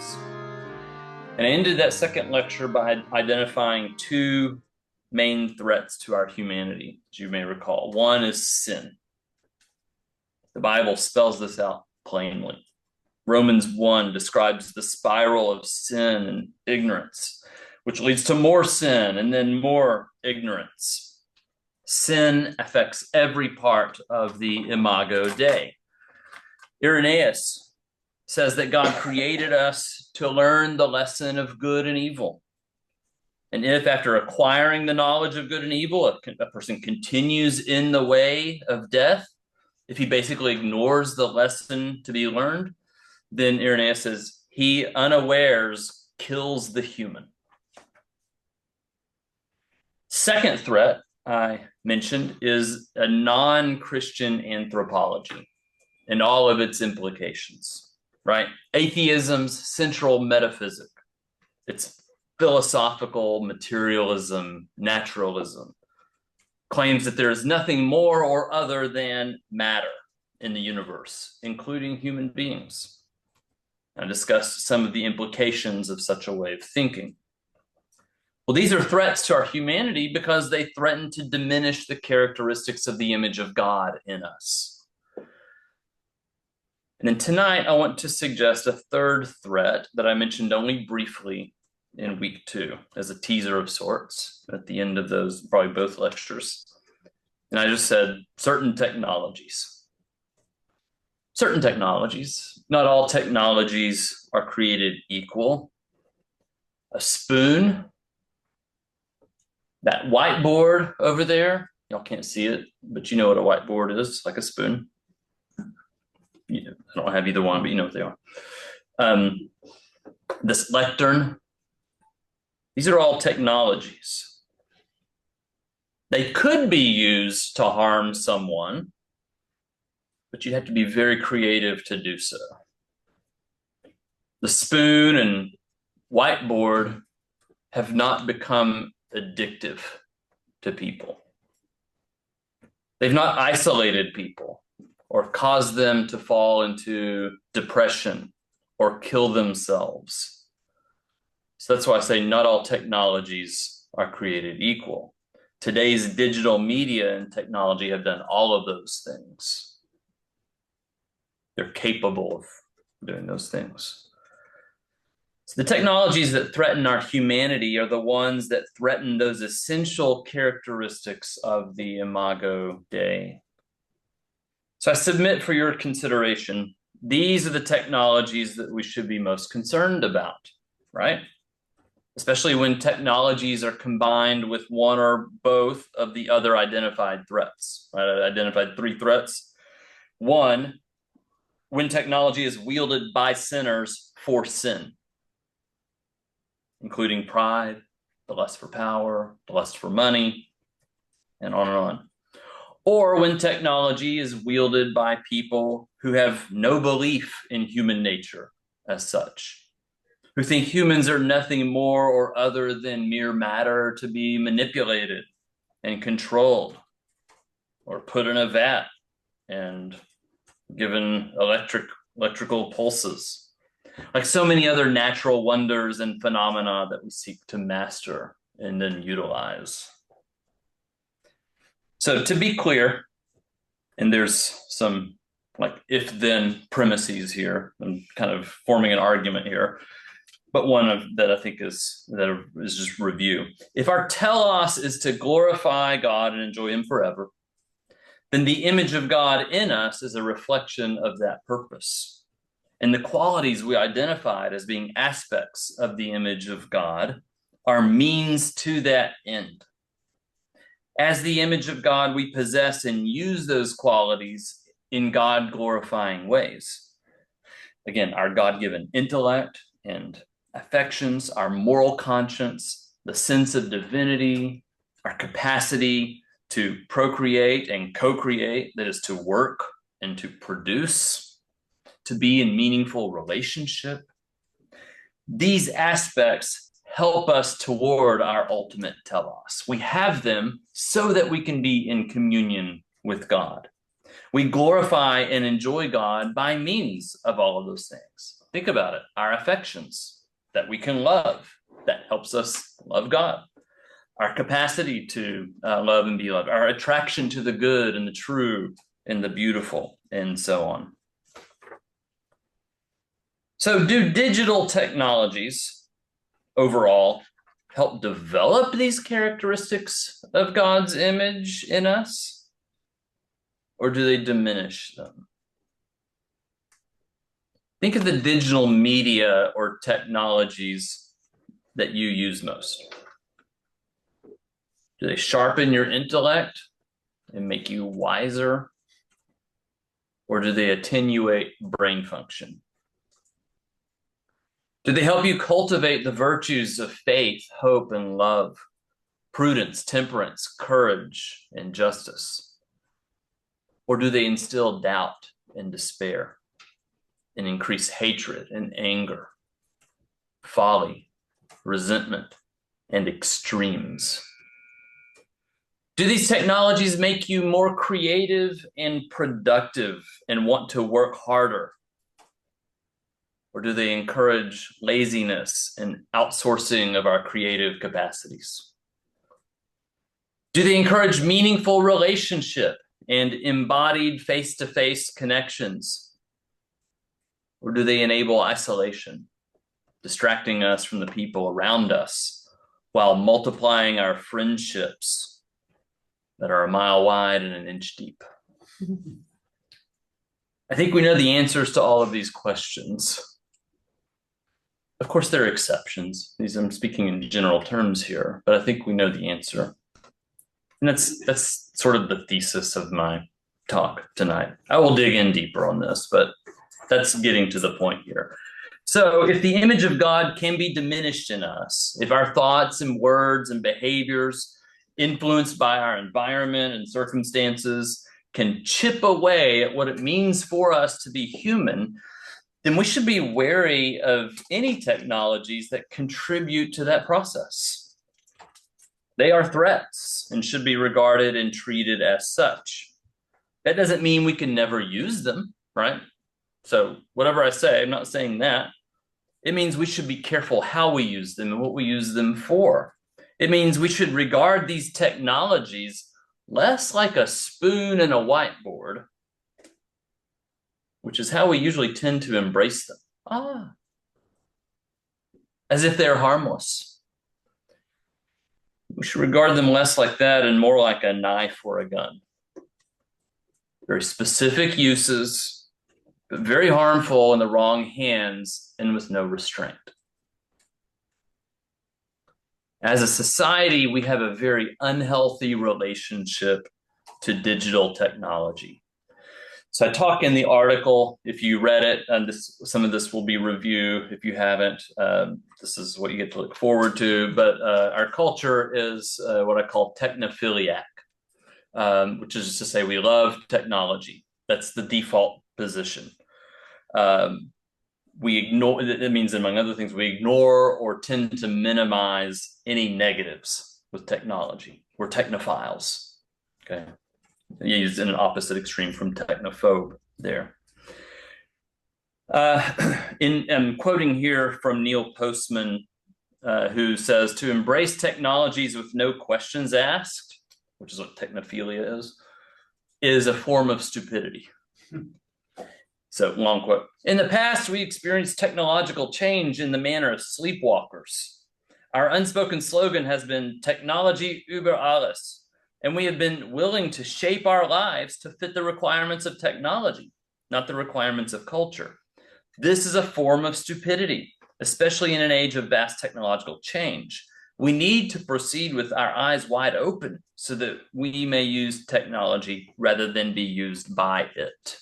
characteristics. And I ended that second lecture by identifying two main threats to our humanity, as you may recall. One is sin. The Bible spells this out plainly. Romans 1 describes the spiral of sin and ignorance, which leads to more sin and then more ignorance. Sin affects every part of the Imago Dei. Irenaeus says that God created us to learn the lesson of good and evil. And if after acquiring the knowledge of good and evil, a person continues in the way of death, if he basically ignores the lesson to be learned, then Irenaeus says he unawares kills the human. Second threat I mentioned is a non-Christian anthropology and all of its implications, right? Atheism's central metaphysic, its philosophical materialism, naturalism, claims that there is nothing more or other than matter in the universe, including human beings. I discussed some of the implications of such a way of thinking. Well, these are threats to our humanity because they threaten to diminish the characteristics of the image of God in us. And then tonight, I want to suggest a third threat that I mentioned only briefly in week 2 as a teaser of sorts at the end of those, probably both lectures. And I just said certain technologies. Certain technologies, not all technologies are created equal. A spoon, that whiteboard over there, y'all can't see it, but you know what a whiteboard is, like a spoon. I don't have either one, but you know what they are. This lectern, these are all technologies. They could be used to harm someone, but you have to be very creative to do so. The spoon and whiteboard have not become addictive to people. They've not isolated people or caused them to fall into depression or kill themselves. So that's why I say not all technologies are created equal. Today's digital media and technology have done all of those things. They're capable of doing those things. So the technologies that threaten our humanity are the ones that threaten those essential characteristics of the Imago Dei. So I submit for your consideration, these are the technologies that we should be most concerned about, right? Especially when technologies are combined with one or both of the other identified threats, right? I identified 3 threats. One, when technology is wielded by sinners for sin, including pride, the lust for power, the lust for money, and on and on. Or when technology is wielded by people who have no belief in human nature as such, who think humans are nothing more or other than mere matter to be manipulated and controlled or put in a vat and given electrical pulses, like so many other natural wonders and phenomena that we seek to master and then utilize. So to be clear, and there's some like if-then premises here, I'm kind of forming an argument here, but one that I think is just review. If our telos is to glorify God and enjoy him forever, then the image of God in us is a reflection of that purpose. And the qualities we identified as being aspects of the image of God are means to that end. As the image of God, we possess and use those qualities in God-glorifying ways. Again, our God-given intellect and affections, our moral conscience, the sense of divinity, our capacity to procreate and co-create, that is to work and to produce, to be in meaningful relationship. These aspects help us toward our ultimate telos. We have them so that we can be in communion with God. We glorify and enjoy God by means of all of those things. Think about it. Our affections that we can love, that helps us love God. Our capacity to love and be loved, our attraction to the good and the true and the beautiful, and so on. So do digital technologies overall help develop these characteristics of God's image in us, or do they diminish them? Think of the digital media or technologies that you use most. Do they sharpen your intellect and make you wiser? Or do they attenuate brain function? Do they help you cultivate the virtues of faith, hope, and love, prudence, temperance, courage, and justice? Or do they instill doubt and despair and increase hatred and anger, folly, resentment, and extremes? Do these technologies make you more creative and productive and want to work harder? Or do they encourage laziness and outsourcing of our creative capacities? Do they encourage meaningful relationship and embodied face-to-face connections? Or do they enable isolation, distracting us from the people around us while multiplying our friendships that are a mile wide and an inch deep? I think we know the answers to all of these questions. Of course, there are exceptions. I'm speaking in general terms here, but I think we know the answer. And that's sort of the thesis of my talk tonight. I will dig in deeper on this, but that's getting to the point here. So if the image of God can be diminished in us, if our thoughts and words and behaviors influenced by our environment and circumstances can chip away at what it means for us to be human, then we should be wary of any technologies that contribute to that process. They are threats and should be regarded and treated as such. That doesn't mean we can never use them, right? So whatever I say, I'm not saying that. It means we should be careful how we use them and what we use them for. It means we should regard these technologies less like a spoon and a whiteboard, which is how we usually tend to embrace them. As if they're harmless. We should regard them less like that and more like a knife or a gun. Very specific uses, but very harmful in the wrong hands and with no restraint. As a society, we have a very unhealthy relationship to digital technology. So I talk in the article, if you read it, and some of this will be review. If you haven't, this is what you get to look forward to. But our culture is what I call technophiliac, which is just to say we love technology. That's the default position. We ignore, it means among other things, we ignore or tend to minimize any negatives with technology. We're technophiles, okay? Used in an opposite extreme from technophobe there. I'm quoting here from Neil Postman, who says, to embrace technologies with no questions asked, which is what technophilia is a form of stupidity. So, long quote. In the past, we experienced technological change in the manner of sleepwalkers. Our unspoken slogan has been technology über alles, and we have been willing to shape our lives to fit the requirements of technology, not the requirements of culture. This is a form of stupidity, especially in an age of vast technological change. We need to proceed with our eyes wide open so that we may use technology rather than be used by it.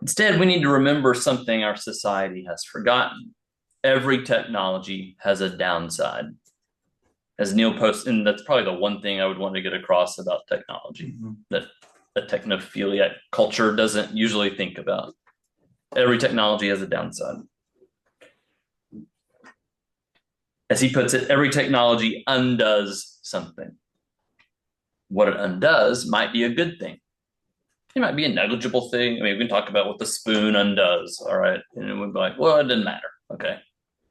Instead, we need to remember something our society has forgotten. Every technology has a downside. As Neil Post, and that's probably the one thing I would want to get across about technology, that a technophiliac culture doesn't usually think about. Every technology has a downside. As he puts it, every technology undoes something. What it undoes might be a good thing. It might be a negligible thing. I mean, we can talk about what the spoon undoes, all right? And we'd be like, well, it doesn't matter, okay?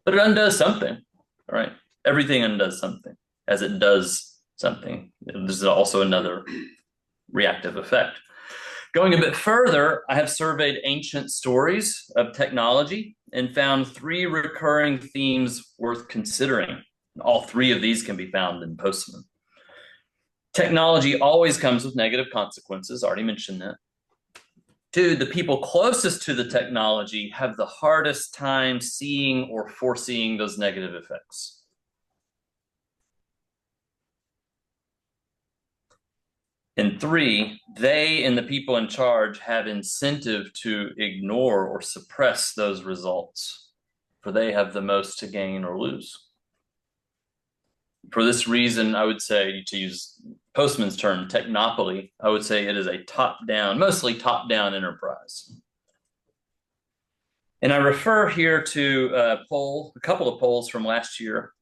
But it undoes something, all right? Everything undoes something as it does something. There's also another reactive effect. Going a bit further, I have surveyed ancient stories of technology and found 3 recurring themes worth considering. All 3 of these can be found in Postman. Technology always comes with negative consequences, already mentioned that. 2, the people closest to the technology have the hardest time seeing or foreseeing those negative effects. And 3, they and the people in charge have incentive to ignore or suppress those results, for they have the most to gain or lose. For this reason, I would say, to use Postman's term, technopoly, I would say it is a top-down, mostly top-down enterprise. And I refer here to a couple of polls from last year,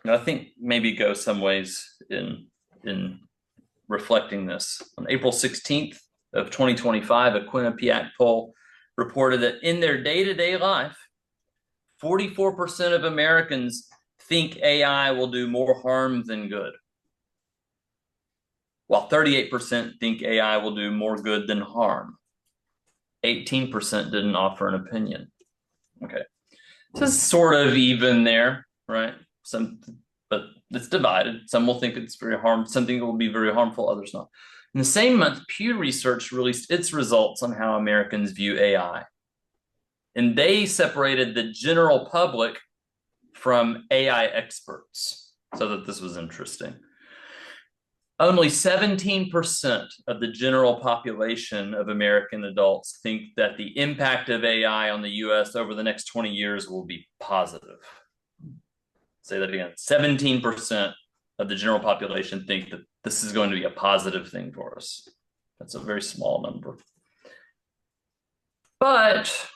and I think maybe go some ways in reflecting this. On April 16th of 2025, a Quinnipiac poll reported that in their day-to-day life, 44% of Americans think AI will do more harm than good, while 38% think AI will do more good than harm. 18% didn't offer an opinion. Okay, so it's sort of even there, right? But it's divided. Some will think it's very harmful, something will be very harmful, others not. In the same month, Pew Research released its results on how Americans view AI. And they separated the general public from AI experts, so that this was interesting. Only 17% of the general population of American adults think that the impact of AI on the US over the next 20 years will be positive. Say that again. 17% of the general population think that this is going to be a positive thing for us. That's a very small number. But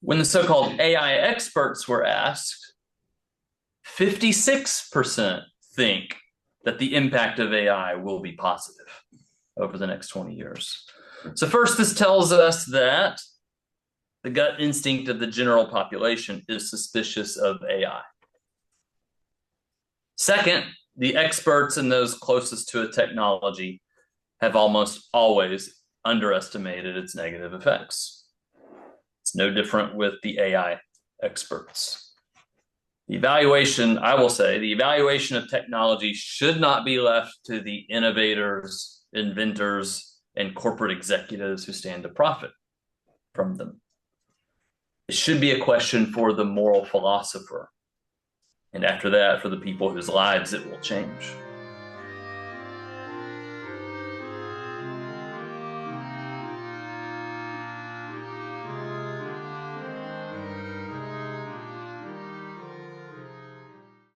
when the so-called AI experts were asked, 56% think that the impact of AI will be positive over the next 20 years. So first, this tells us that the gut instinct of the general population is suspicious of AI. Second, the experts and those closest to a technology have almost always underestimated its negative effects. It's no different with the AI experts. The evaluation, I will say, the evaluation of technology should not be left to the innovators, inventors, and corporate executives who stand to profit from them. It should be a question for the moral philosopher, and after that, for the people whose lives it will change.